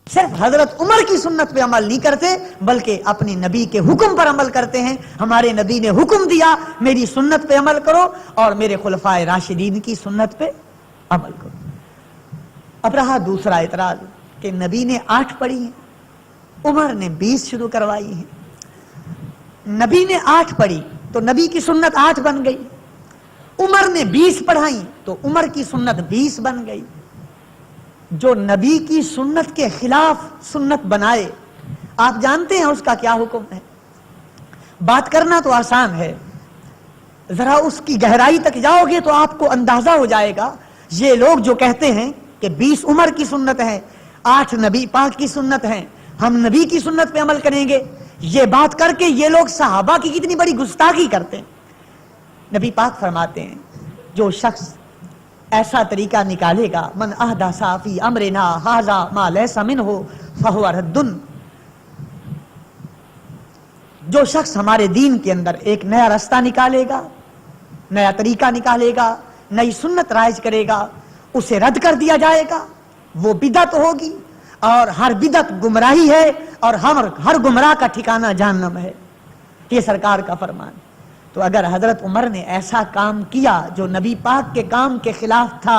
صرف حضرت عمر کی سنت پہ عمل نہیں کرتے بلکہ اپنے نبی کے حکم پر عمل کرتے ہیں. ہمارے نبی نے حکم دیا میری سنت پہ عمل کرو اور میرے خلفائے راشدین کی سنت پہ عمل کرو. اب رہا دوسرا اعتراض کہ نبی نے 8 پڑھی ہیں, عمر نے 20 شروع کروائی ہیں. نبی نے 8 پڑھی تو نبی کی سنت 8 بن گئی, عمر نے 20 پڑھائی تو عمر کی سنت 20 بن گئی. جو نبی کی سنت کے خلاف سنت بنائے, آپ جانتے ہیں اس کا کیا حکم ہے؟ بات کرنا تو آسان ہے, ذرا اس کی گہرائی تک جاؤ گے تو آپ کو اندازہ ہو جائے گا. یہ لوگ جو کہتے ہیں کہ 20 عمر کی سنت ہے, 8 نبی پاک کی سنت ہے, ہم نبی کی سنت پہ عمل کریں گے, یہ بات کر کے یہ لوگ صحابہ کی کتنی بڑی گستاخی کرتے ہیں. نبی پاک فرماتے ہیں جو شخص ایسا طریقہ نکالے گا, من احدث فی امرنا ھذا ما لیس منہ فہو رد, جو شخص ہمارے دین کے اندر ایک نیا راستہ نکالے گا, نیا طریقہ نکالے گا, نئی سنت رائج کرے گا, اسے رد کر دیا جائے گا, وہ بدعت ہوگی اور ہر بدعت گمراہی ہے اور ہر گمراہ کا ٹھکانہ جہنم ہے. یہ سرکار کا فرمان. تو اگر حضرت عمر نے ایسا کام کیا جو نبی پاک کے کام کے خلاف تھا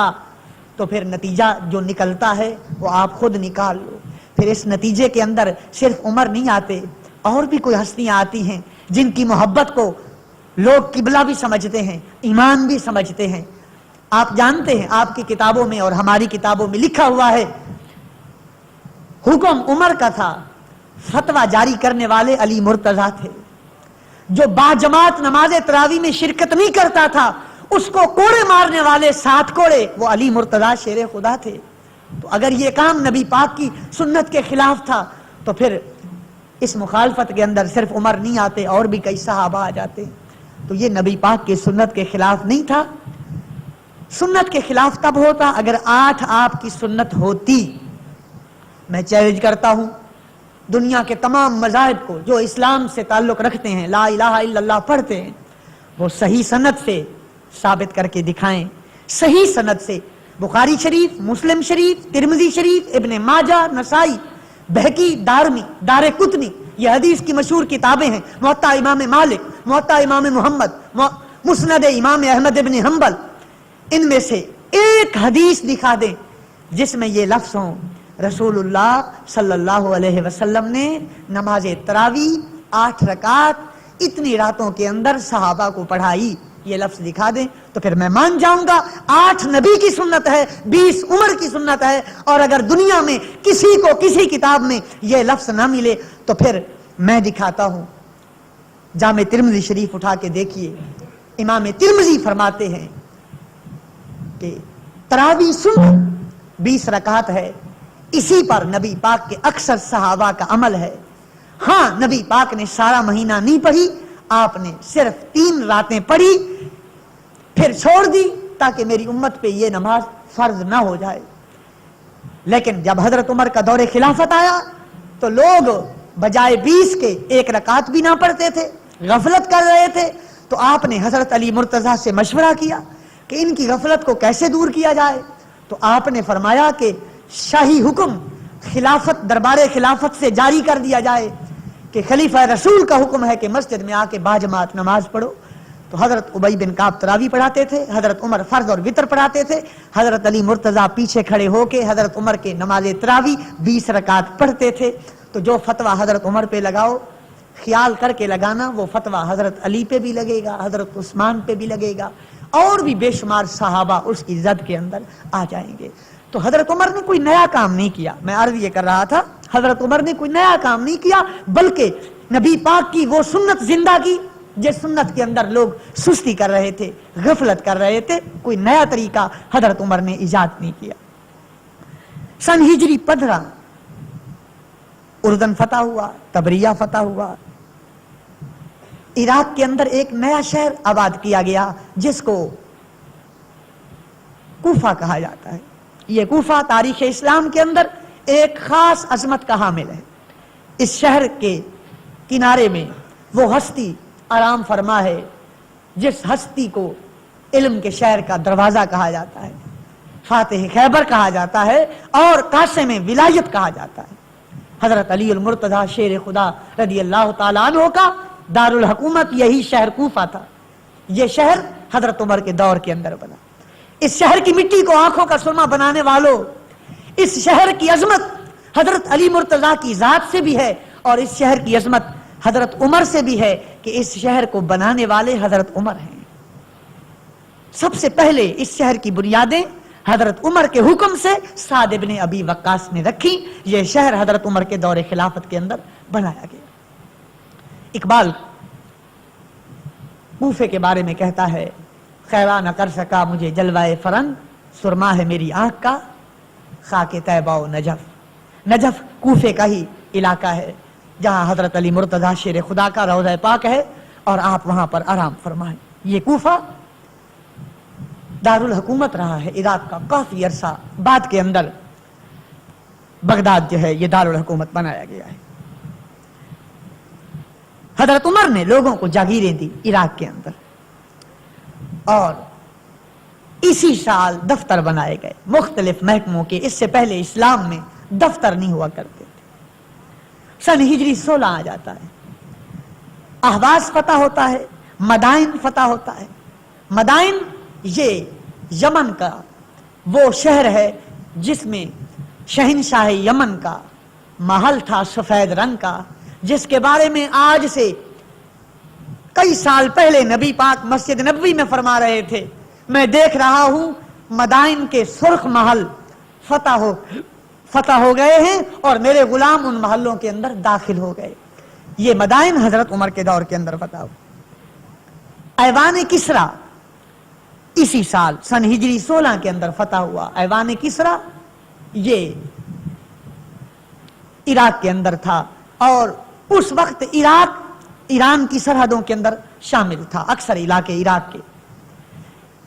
تو پھر نتیجہ جو نکلتا ہے وہ آپ خود نکال لو. پھر اس نتیجے کے اندر صرف عمر نہیں آتے, اور بھی کوئی ہستیاں آتی ہیں جن کی محبت کو لوگ قبلہ بھی سمجھتے ہیں, ایمان بھی سمجھتے ہیں. آپ جانتے ہیں آپ کی کتابوں میں اور ہماری کتابوں میں لکھا ہوا ہے حکم عمر کا تھا, فتویٰ جاری کرنے والے علی مرتضیٰ تھے. جو باجماعت نماز تراویح میں شرکت نہیں کرتا تھا اس کو کوڑے مارنے والے 7 کوڑے وہ علی مرتضیٰ شیر خدا تھے. تو اگر یہ کام نبی پاک کی سنت کے خلاف تھا تو پھر اس مخالفت کے اندر صرف عمر نہیں آتے, اور بھی کئی صحابہ آ جاتے. تو یہ نبی پاک کی سنت کے خلاف نہیں تھا. سنت کے خلاف تب ہوتا اگر 8 آپ کی سنت ہوتی. میں چیلنج کرتا ہوں دنیا کے تمام مذاہب کو جو اسلام سے تعلق رکھتے ہیں, لا الہ الا اللہ پڑھتے ہیں, وہ صحیح سند سے ثابت کر کے دکھائیں. صحیح سند سے بخاری شریف, مسلم شریف, ترمذی شریف, ابن ماجہ, نسائی, بہقی, دارمی, دارقطنی, یہ حدیث کی مشہور کتابیں ہیں. موطا امام مالک, موطا امام محمد, مسند امام احمد ابن حنبل, ان میں سے ایک حدیث دکھا دیں جس میں یہ لفظ ہوں رسول اللہ صلی اللہ علیہ وسلم نے نماز تراویح 8 رکعت اتنی راتوں کے اندر صحابہ کو پڑھائی. یہ لفظ دکھا دیں تو پھر میں مان جاؤں گا 8 نبی کی سنت ہے, 20 عمر کی سنت ہے. اور اگر دنیا میں کسی کو کسی کتاب میں یہ لفظ نہ ملے تو پھر میں دکھاتا ہوں. جامع ترمذی شریف اٹھا کے دیکھیے, امام ترمذی فرماتے ہیں کہ تراویح سنت 20 رکعت ہے, اسی پر نبی پاک کے اکثر صحابہ کا عمل ہے. ہاں نبی پاک نے سارا مہینہ نہیں پڑھی, آپ نے صرف 3 راتیں پڑھی پھر چھوڑ دی تاکہ میری امت پہ یہ نماز فرض نہ ہو جائے. لیکن جب حضرت عمر کا دور خلافت آیا تو لوگ بجائے 20 کے 1 رکعت بھی نہ پڑھتے تھے, غفلت کر رہے تھے. تو آپ نے حضرت علی مرتضیٰ سے مشورہ کیا کہ ان کی غفلت کو کیسے دور کیا جائے. تو آپ نے فرمایا کہ شاہی حکم خلافت دربار خلافت سے جاری کر دیا جائے کہ خلیفہ رسول کا حکم ہے کہ مسجد میں آ کے باجماعت نماز پڑھو. تو حضرت ابی بن کعب تراویح پڑھاتے تھے, حضرت عمر فرض اور وتر پڑھاتے تھے, حضرت علی مرتضیٰ پیچھے کھڑے ہو کے حضرت عمر کے نماز تراویح 20 رکعت پڑھتے تھے. تو جو فتویٰ حضرت عمر پہ لگاؤ خیال کر کے لگانا, وہ فتویٰ حضرت علی پہ بھی لگے گا, حضرت عثمان پہ بھی لگے گا, اور بھی بے شمار صحابہ اس کی زد کے اندر آ جائیں گے. تو حضرت عمر نے کوئی نیا کام نہیں کیا. میں عرض یہ کر رہا تھا حضرت عمر نے کوئی نیا کام نہیں کیا بلکہ نبی پاک کی وہ سنت زندہ کی جس سنت کے اندر لوگ سستی کر رہے تھے, غفلت کر رہے تھے. کوئی نیا طریقہ حضرت عمر نے ایجاد نہیں کیا. سن ہجری 15 اردن فتح ہوا, تبریہ فتح ہوا. عراق کے اندر ایک نیا شہر آباد کیا گیا جس کو کوفہ کہا جاتا ہے. یہ کوفہ تاریخ اسلام کے اندر ایک خاص عظمت کا حامل ہے. اس شہر کے کنارے میں وہ ہستی آرام فرما ہے جس ہستی کو علم کے شہر کا دروازہ کہا جاتا ہے. فاتح خیبر کہا جاتا ہے اور قاسم ولایت کہا جاتا ہے۔ حضرت علی المرتضی شیر خدا رضی اللہ تعالیٰ عنہ کا دارالحکومت یہی شہر کوفہ تھا۔ یہ شہر حضرت عمر کے دور کے اندر بنا۔ اس شہر کی مٹی کو آنکھوں کا سرما بنانے والوں، اس شہر کی عظمت حضرت علی مرتضی کی ذات سے بھی ہے اور اس شہر کی عظمت حضرت عمر سے بھی ہے کہ اس شہر کو بنانے والے حضرت عمر ہیں۔ سب سے پہلے اس شہر کی بنیادیں حضرت عمر کے حکم سے سعد ابن ابی وقاص نے رکھی۔ یہ شہر حضرت عمر کے دور خلافت کے اندر بنایا گیا۔ اقبال کوفے کے بارے میں کہتا ہے، خیرہ نہ کر سکا مجھے جلوہ فرنگ، سرما ہے میری آنکھ کا خاک طیبہ و نجف۔ نجف کوفے کا ہی علاقہ ہے جہاں حضرت علی مرتضی شیر خدا کا روضہ پاک ہے اور آپ وہاں پر آرام فرمائیں۔ یہ کوفہ دارالحکومت رہا ہے عراق کا کافی عرصہ، بعد کے اندر بغداد جو ہے یہ دارالحکومت بنایا گیا ہے۔ حضرت عمر نے لوگوں کو جاگیریں دی عراق کے اندر اور اسی سال دفتر بنائے گئے مختلف محکموں کے۔ اس سے پہلے اسلام میں دفتر نہیں ہوا کرتے تھے۔ سن ہجری 16 آ جاتا ہے، احواز فتح ہوتا ہے، مدائن فتح ہوتا ہے۔ مدائن یہ یمن کا وہ شہر ہے جس میں شہنشاہ یمن کا محل تھا سفید رنگ کا، جس کے بارے میں آج سے کئی سال پہلے نبی پاک مسجد نبوی میں فرما رہے تھے، میں دیکھ رہا ہوں مدائن کے سرخ محل فتح ہو گئے ہیں اور میرے غلام ان محلوں کے اندر داخل ہو گئے۔ یہ مدائن حضرت عمر کے دور کے اندر فتح ہو۔ ایوان کسریٰ اسی سال سن ہجری 16 کے اندر فتح ہوا۔ ایوان کسریٰ یہ عراق کے اندر تھا اور اس وقت عراق ایران کی سرحدوں کے اندر شامل تھا، اکثر علاقے عراق کے۔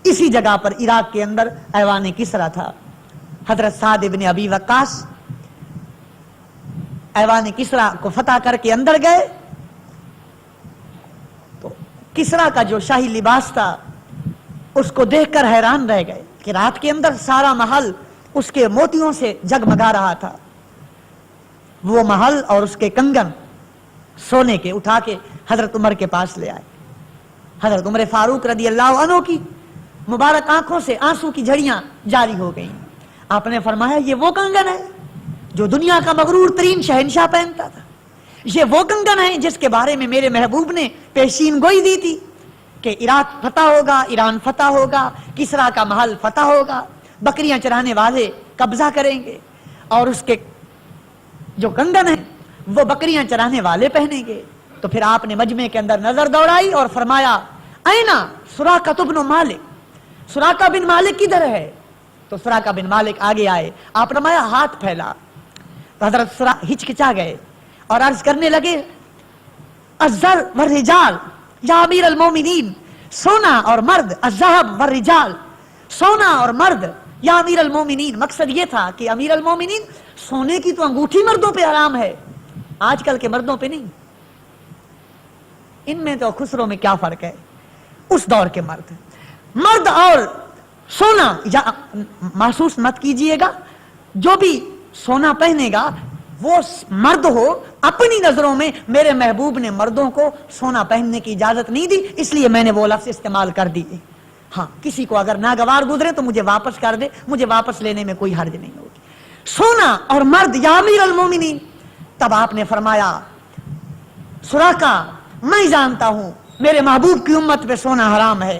اسی جگہ پر عراق کے اندر ایوان کسریٰ تھا۔ حضرت سعد ابن ابی وقاص ایوان کسریٰ کو فتح کر کے اندر گئے تو کسریٰ کا جو شاہی لباس تھا اس کو دیکھ کر حیران رہ گئے کہ رات کے اندر سارا محل اس کے موتیوں سے جگمگا رہا تھا۔ وہ محل اور اس کے کنگن سونے کے اٹھا کے حضرت عمر کے پاس لے آئے۔ حضرت عمر فاروق رضی اللہ عنہ کی مبارک آنکھوں سے آنسو کی جھڑیاں جاری ہو گئیں۔ آپ نے فرمایا یہ وہ کنگن ہے جو دنیا کا مغرور ترین شہنشاہ پہنتا تھا، یہ وہ کنگن ہے جس کے بارے میں میرے محبوب نے پیشین گوئی دی تھی کہ عراق فتح ہوگا، ایران فتح ہوگا، کسریٰ کا محل فتح ہوگا، بکریاں چرانے والے قبضہ کریں گے اور اس کے جو کنگن ہیں وہ بکریاں چرانے والے پہنیں گے۔ تو پھر آپ نے مجمع کے اندر نظر دوڑائی اور فرمایا اینا سراقہ بن مالک، سراقہ بن مالک کدھر ہے؟ تو سراقہ بن مالک آگے آئے، آپ نے فرمایا ہاتھ پھیلا۔ تو حضرت ہچکچا گئے اور عرض کرنے لگے الزر والرجال یا امیر المومنین، سونا اور مرد، الذهب والرجال، سونا اور مرد یا امیر المومنین۔ مقصد یہ تھا کہ امیر المومنین سونے کی تو انگوٹھی مردوں پہ حرام ہے، آج کل کے مردوں پہ نہیں۔ ان میں تو خسروں میں کیا فرق ہے؟ اس دور کے مرد اور سونا، یا محسوس مت کیجئے گا جو بھی سونا پہنے گا وہ مرد ہو، اپنی نظروں میں میرے محبوب نے مردوں کو سونا پہننے کی اجازت نہیں دی، اس لیے میں نے وہ لفظ استعمال کر دی۔ ہاں کسی کو اگر ناگوار گزرے تو مجھے واپس کر دے، مجھے واپس لینے میں کوئی حرج نہیں ہوگی۔ سونا اور مرد یا امیر المومنین۔ تب آپ نے فرمایا سراقہ میں جانتا ہوں میرے محبوب کی امت پہ سونا حرام ہے،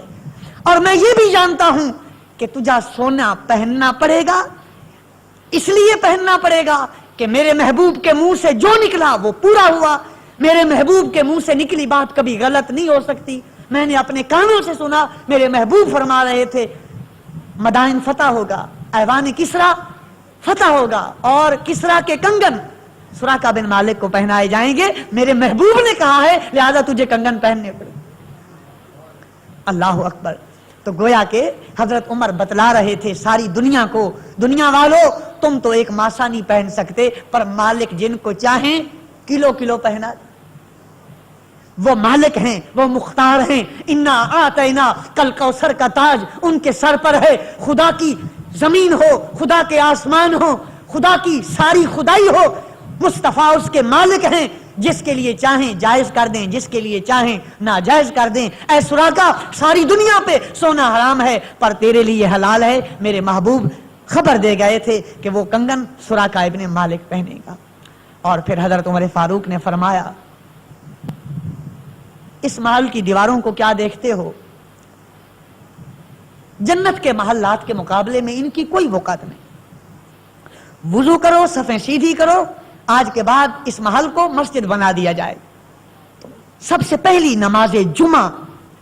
اور میں یہ بھی جانتا ہوں کہ تجھے سونا پہننا پڑے گا، اس لیے پہننا پڑے گا کہ میرے محبوب کے منہ سے جو نکلا وہ پورا ہوا۔ میرے محبوب کے منہ سے نکلی بات کبھی غلط نہیں ہو سکتی۔ میں نے اپنے کانوں سے سنا، میرے محبوب فرما رہے تھے مدائن فتح ہوگا، ایوان کسریٰ فتح ہوگا اور کسریٰ کے کنگن سراقہ بن مالک کو پہنائے جائیں گے۔ میرے محبوب نے کہا ہے لہذا تجھے کنگن پہننے پڑے۔ اللہ اکبر۔ تو گویا کہ حضرت عمر بتلا رہے تھے ساری دنیا کو، دنیا والوں تم تو ایک ماسا نہیں پہن سکتے، پر مالک جن کو چاہیں کلو کلو پہنا، وہ مالک ہیں، وہ مختار ہیں۔ انا آتینا کل کوثر کا تاج ان کے سر پر ہے، خدا کی زمین ہو، خدا کے آسمان ہو، خدا کی ساری خدائی ہو، مصطفیٰ اس کے مالک ہیں، جس کے لیے چاہیں جائز کر دیں، جس کے لیے چاہیں ناجائز کر دیں۔ اے سراقہ، ساری دنیا پہ سونا حرام ہے پر تیرے لیے حلال ہے۔ میرے محبوب خبر دے گئے تھے کہ وہ کنگن سراقہ ابن مالک پہنے گا۔ اور پھر حضرت عمر فاروق نے فرمایا، اس محل کی دیواروں کو کیا دیکھتے ہو؟ جنت کے محلات کے مقابلے میں ان کی کوئی وقت نہیں۔ وضو کرو، صفیں سیدھی کرو، آج کے بعد اس محل کو مسجد بنا دیا جائے۔ سب سے پہلی نماز جمعہ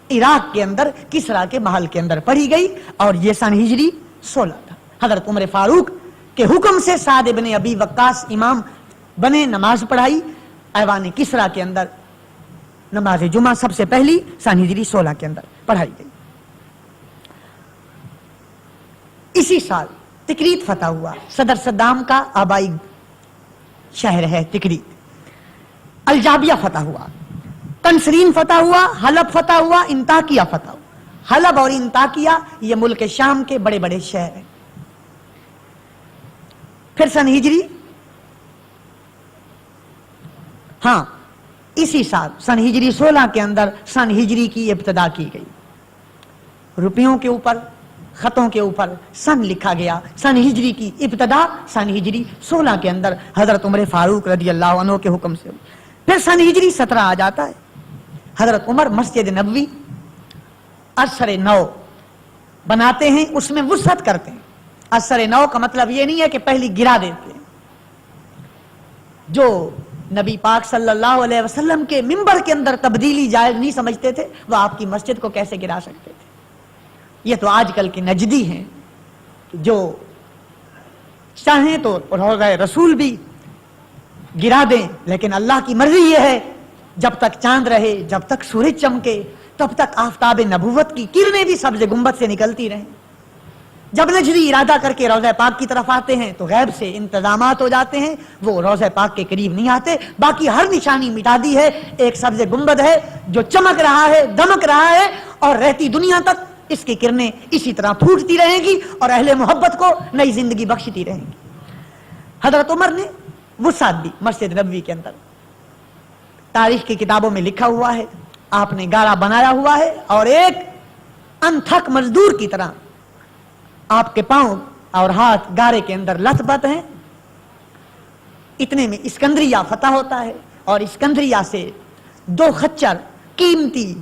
عراق کے اندر کسرا کے محل کے اندر پڑھی گئی اور یہ سن ہجری 16 تھا۔ حضرت عمر فاروق کے حکم سے سعد ابن ابی وقاص امام بنے، نماز پڑھائی ایوان کسرا کے اندر۔ نماز جمعہ سب سے پہلی سن ہجری 16 کے اندر پڑھائی گئی۔ اسی سال تکریت فتح ہوا، صدر صدام کا آبائی شہر ہے تکریت۔ الجابیہ فتح ہوا، کنسرین فتح ہوا، حلب فتح ہوا، انطاکیہ فتح ہوا۔ حلب اور انطاکیہ یہ ملک شام کے بڑے بڑے شہر ہیں۔ پھر سن ہجری اسی سال سن ہجری 16 کے اندر سن ہجری کی ابتدا کی گئی۔ روپیوں کے اوپر، خطوں کے اوپر سن لکھا گیا۔ سن ہجری کی ابتدا سن ہجری 16 کے اندر حضرت عمر فاروق رضی اللہ عنہ کے حکم سے ہوئی۔ پھر سن ہجری 17 آ جاتا ہے، حضرت عمر مسجد نبوی اثر نو بناتے ہیں، اس میں وسعت کرتے ہیں۔ اثر نو کا مطلب یہ نہیں ہے کہ پہلی گرا دیتے ہیں۔ جو نبی پاک صلی اللہ علیہ وسلم کے منبر کے اندر تبدیلی جائز نہیں سمجھتے تھے، وہ آپ کی مسجد کو کیسے گرا سکتے تھے؟ یہ تو آج کل کے نجدی ہیں، جو چاہیں تو روضہ رسول بھی گرا دیں، لیکن اللہ کی مرضی یہ ہے جب تک چاند رہے، جب تک سورج چمکے، تب تک آفتاب نبوت کی کرنیں بھی سبز گنبد سے نکلتی رہیں۔ جب نجدی ارادہ کر کے روضہ پاک کی طرف آتے ہیں تو غیب سے انتظامات ہو جاتے ہیں، وہ روضہ پاک کے قریب نہیں آتے۔ باقی ہر نشانی مٹا دی ہے، ایک سبز گنبد ہے جو چمک رہا ہے، دمک رہا ہے، اور رہتی دنیا تک اس کی کرنیں اسی طرح پھوٹتی رہیں گی اور اہل محبت کو نئی زندگی بخشتی رہیں گی۔ حضرت عمر نے وسعت دی مسجد نبوی کے اندر۔ تاریخ کی کتابوں میں لکھا ہوا ہے، آپ نے گارا بنایا ہوا ہے اور ایک انتھک مزدور کی طرح آپ کے پاؤں اور ہاتھ گارے کے اندر لت پت ہیں۔ اتنے میں اسکندریہ فتح ہوتا ہے اور اسکندریہ سے 2 خچر قیمتی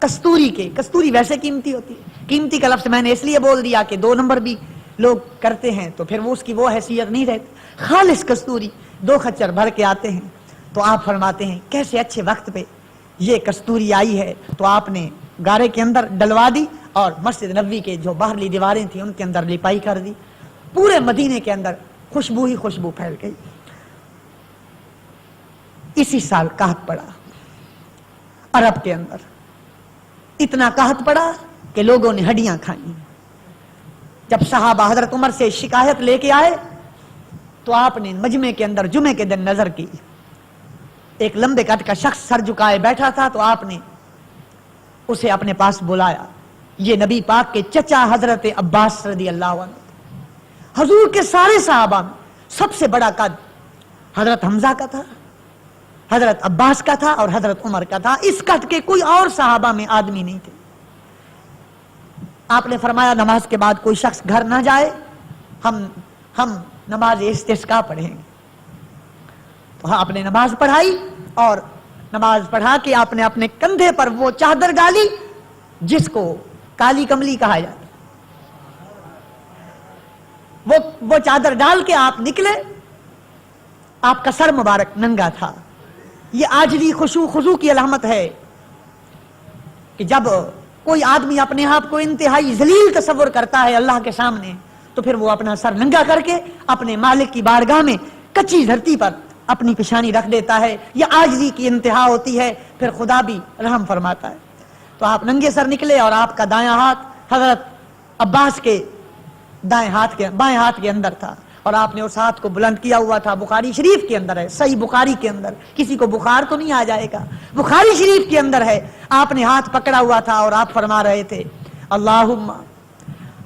کستوری کے، کستوری ویسے قیمتی ہوتی ہے، قیمتی کا لفظ میں نے اس لیے بول دیا کہ 2 نمبر بھی لوگ کرتے ہیں تو پھر وہ اس کی وہ حیثیت نہیں رہتی، خالص کستوری 2 خچر بھر کے آتے ہیں۔ تو آپ فرماتے ہیں کیسے اچھے وقت پہ یہ کستوری آئی ہے، تو آپ نے گارے کے اندر ڈلوا دی اور مسجد نبوی کے جو باہرلی دیواریں تھیں ان کے اندر لپائی کر دی۔ پورے مدینے کے اندر خوشبو ہی خوشبو پھیل گئی۔ اسی سال قحط پڑا عرب کے اندر، اتنا قحط پڑا کہ لوگوں نے ہڈیاں کھائیں۔ جب صحابہ حضرت عمر سے شکایت لے کے آئے تو آپ نے مجمع کے اندر جمعے کے دن نظر کی، ایک لمبے قد کا شخص سر جھکائے بیٹھا تھا، تو آپ نے اسے اپنے پاس بلایا۔ یہ نبی پاک کے چچا حضرت عباس رضی اللہ عنہ، حضور کے سارے صحابہ میں سب سے بڑا قد حضرت حمزہ کا تھا، حضرت عباس کا تھا اور حضرت عمر کا تھا۔ اس قد کے کوئی اور صحابہ میں آدمی نہیں تھے۔ آپ نے فرمایا نماز کے بعد کوئی شخص گھر نہ جائے، ہم نماز استسقاء پڑھیں گے۔ تو آپ نے نماز پڑھائی اور نماز پڑھا کے آپ نے اپنے کندھے پر وہ چادر ڈالی جس کو کالی کملی کہا جاتا، وہ چادر ڈال کے آپ نکلے۔ آپ کا سر مبارک ننگا تھا۔ یہ عاجزی خضوع کی علامت ہے کہ جب کوئی آدمی اپنے آپ کو انتہائی ذلیل تصور کرتا ہے اللہ کے سامنے، تو پھر وہ اپنا سر ننگا کر کے اپنے مالک کی بارگاہ میں کچی دھرتی پر اپنی پیشانی رکھ دیتا ہے۔ یہ عاجزی کی انتہا ہوتی ہے، پھر خدا بھی رحم فرماتا ہے۔ تو آپ ننگے سر نکلے اور آپ کا دایاں ہاتھ حضرت عباس کے بائیں ہاتھ کے اندر تھا اور آپ نے اس ہاتھ کو بلند کیا ہوا تھا۔ بخاری شریف کے اندر ہے، صحیح بخاری کے اندر، کسی کو بخار تو نہیں آ جائے گا، بخاری شریف کے اندر ہے۔ آپ نے ہاتھ پکڑا ہوا تھا اور آپ فرما رہے تھے اللہم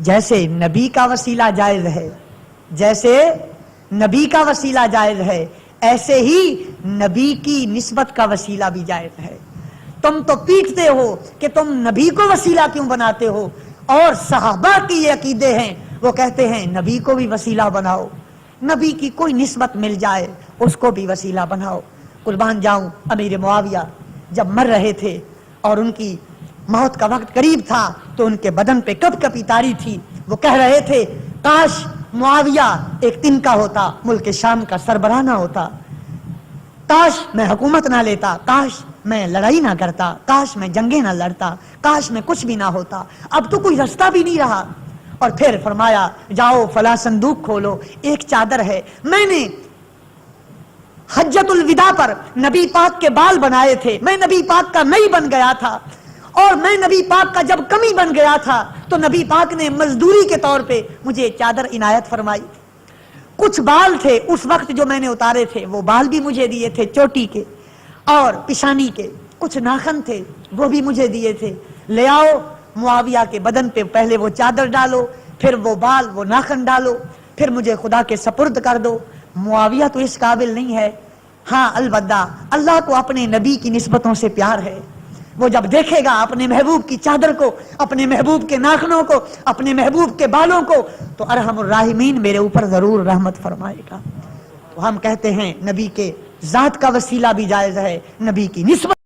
جیسے نبی کا وسیلہ جائز ہے، جیسے نبی کا وسیلہ جائز ہے، ایسے ہی نبی کی نسبت کا وسیلہ بھی جائز ہے۔ تم تو پیٹتے ہو کہ تم نبی کو وسیلہ کیوں بناتے ہو، اور صحابہ کی یہ عقیدے ہیں، وہ کہتے ہیں نبی کو بھی وسیلہ بناؤ، نبی کی کوئی نسبت مل جائے اس کو بھی وسیلہ بناؤ۔ قربان جاؤں، امیر معاویہ جب مر رہے تھے اور ان کی موت کا وقت قریب تھا تو ان کے بدن پہ کپ کپی تاری تھی، وہ کہہ رہے تھے کاش معاویہ ایک دن کا ہوتا، ملک شام کا سربراہ نہ ہوتا، کاش میں حکومت نہ لیتا، کاش میں لڑائی نہ کرتا، کاش میں جنگیں نہ لڑتا، کاش میں کچھ بھی نہ ہوتا، اب تو کوئی رستہ بھی نہیں رہا۔ اور پھر فرمایا جاؤ فلاں صندوق کھولو، ایک چادر ہے، میں نے حجت الوداع پر نبی پاک کے بال بنائے تھے، میں نبی پاک کا نئی بن گیا تھا، اور میں نبی پاک کا جب کمی بن گیا تھا تو نبی پاک نے مزدوری کے طور پہ مجھے چادر عنایت فرمائی۔ کچھ بال تھے اس وقت جو میں نے اتارے تھے، وہ بال بھی مجھے دیے تھے چوٹی کے اور پیشانی کے، کچھ ناخن تھے وہ بھی مجھے دیے تھے، لے آؤ معاویہ کے بدن پہ پہلے وہ چادر ڈالو، پھر وہ بال وہ ناخن ڈالو، پھر مجھے خدا کے سپرد کر دو۔ معاویہ تو اس قابل نہیں ہے، ہاں البتہ اللہ کو اپنے نبی کی نسبتوں سے پیار ہے، وہ جب دیکھے گا اپنے محبوب کی چادر کو، اپنے محبوب کے ناخنوں کو، اپنے محبوب کے بالوں کو، تو ارحم الراحمین میرے اوپر ضرور رحمت فرمائے گا۔ تو ہم کہتے ہیں نبی کے ذات کا وسیلہ بھی جائز ہے، نبی کی نسبت